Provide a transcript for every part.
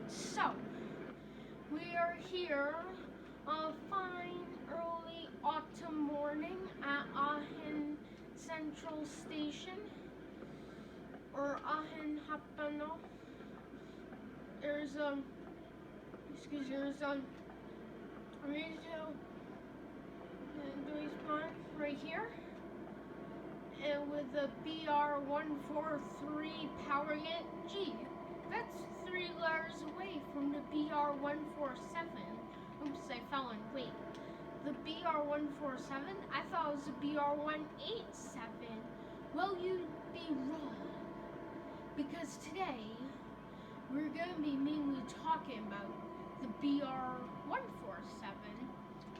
So, we are here on a fine early autumn morning at Aachen Central Station, or Aachen Hauptbahnhof. There's radio Duisburg right here, and with the BR143 powering it. Gee, that's 3 letters away from the BR147. Oops, I fell in. Wait, the BR147? I thought it was the BR187. Well, you'd be wrong, because today we're going to be mainly talking about the BR147.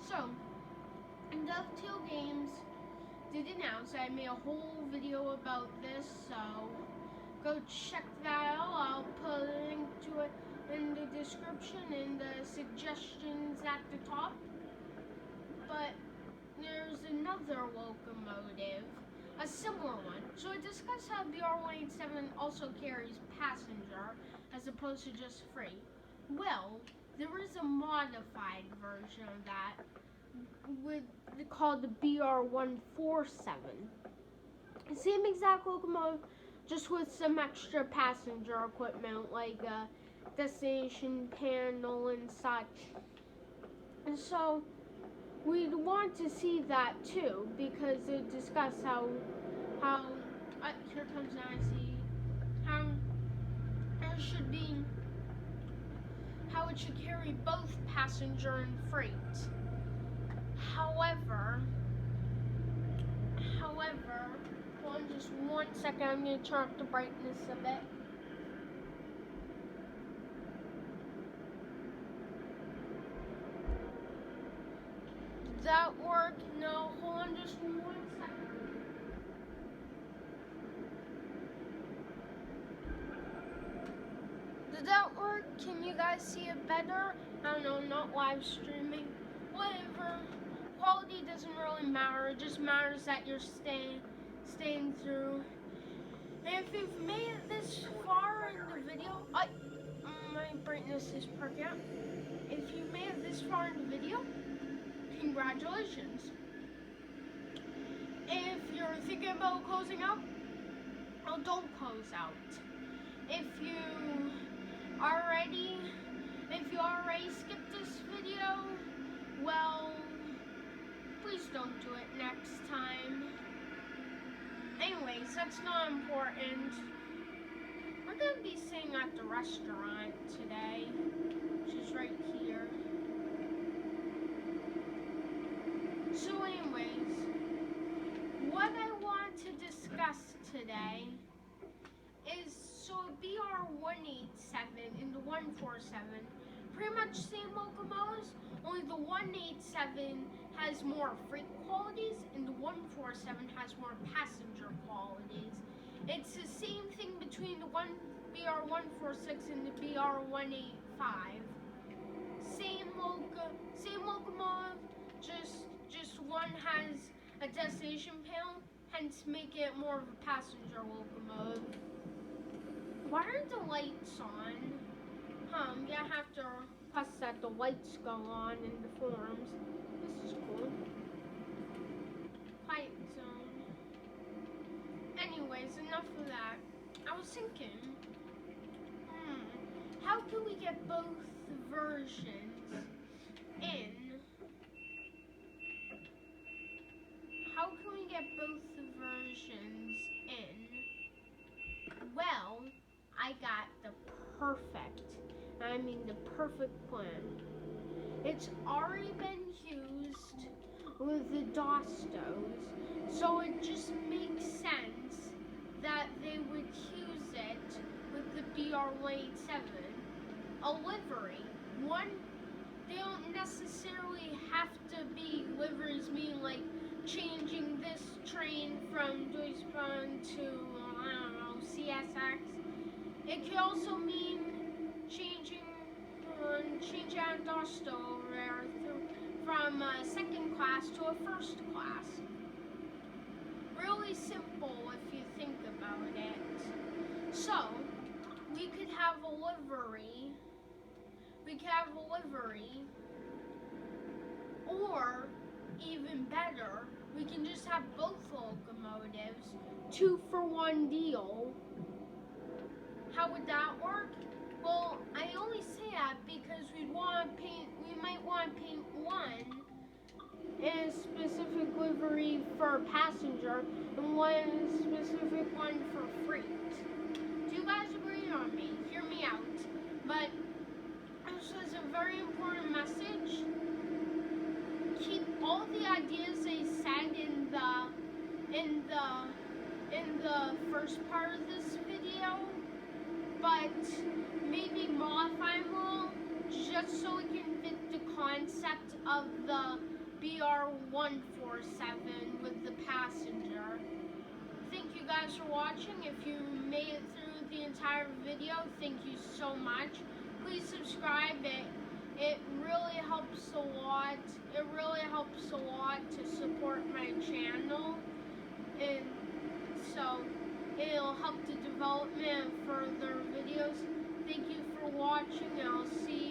So, Dovetail Games did announce, I made a whole video about this, so go check that out. I'll put a link to it in the description and the suggestions at the top. But there's another locomotive, a similar one. So I discussed how BR187 also carries passenger as opposed to just freight. Well, there is a modified version of that called the BR147. Same exact locomotive, just with some extra passenger equipment like a destination panel and such. And so we'd want to see that too, because it discuss how here comes Nancy, how it should carry both passenger and freight. However, hold on just 1 second, I'm going to turn up the brightness a bit. Did that work? No, hold on just 1 second. Did that work? Can you guys see it better? I don't know, not live streaming. Whatever. Quality doesn't really matter. It just matters that you're staying through. And if you've made it this far in the video, my brightness is perking up. If you made it this far in the video, congratulations. If you're thinking about closing out, well, don't close out. If you already skipped this video, well, please don't do it next time. Anyways, that's not important. We're gonna be sitting at the restaurant today, which is right here. So anyways, what I want to discuss today is, so BR187 and the 147, pretty much same locomotives, only the 187 has more freight qualities and the 147 has more passenger qualities. It's the same thing between the BR146 and the BR185. Same locomotive, just one has a destination panel, hence make it more of a passenger locomotive. Why aren't the lights on? I'm gonna have to request that the lights go on in the forums. This is cool. Quiet zone. Anyways, enough of that. I was thinking, how can we get both versions in? How can we get both the versions in? Well, I got the perfect plan. It's already been used with the Dostos, so it just makes sense that they would use it with the BR187. A livery. They don't necessarily have to be liveries, meaning like changing this train from Duisburg to, I don't know, CSX. It could also mean changing out Dosto over there from second class to a first class. Really simple if you think about it. So, we could have a livery we can have a livery. Or, even better, we can just have both locomotives, 2-for-1 deal. How would that work? Well, I only say that because we might want to paint one in a specific livery for passenger and one specific one for freight. Do you guys agree on me? Hear me out. But this is a very important message. Keep all the ideas they said in the first part of this video, but maybe modify them all just so it can fit the concept of the BR-147 with the passenger. Thank you guys for watching. If you made it through the entire video, thank you so much. Please subscribe. It really helps a lot. It really helps a lot to support my channel, and so it'll help the development of further videos. Thank you for watching, and I'll see you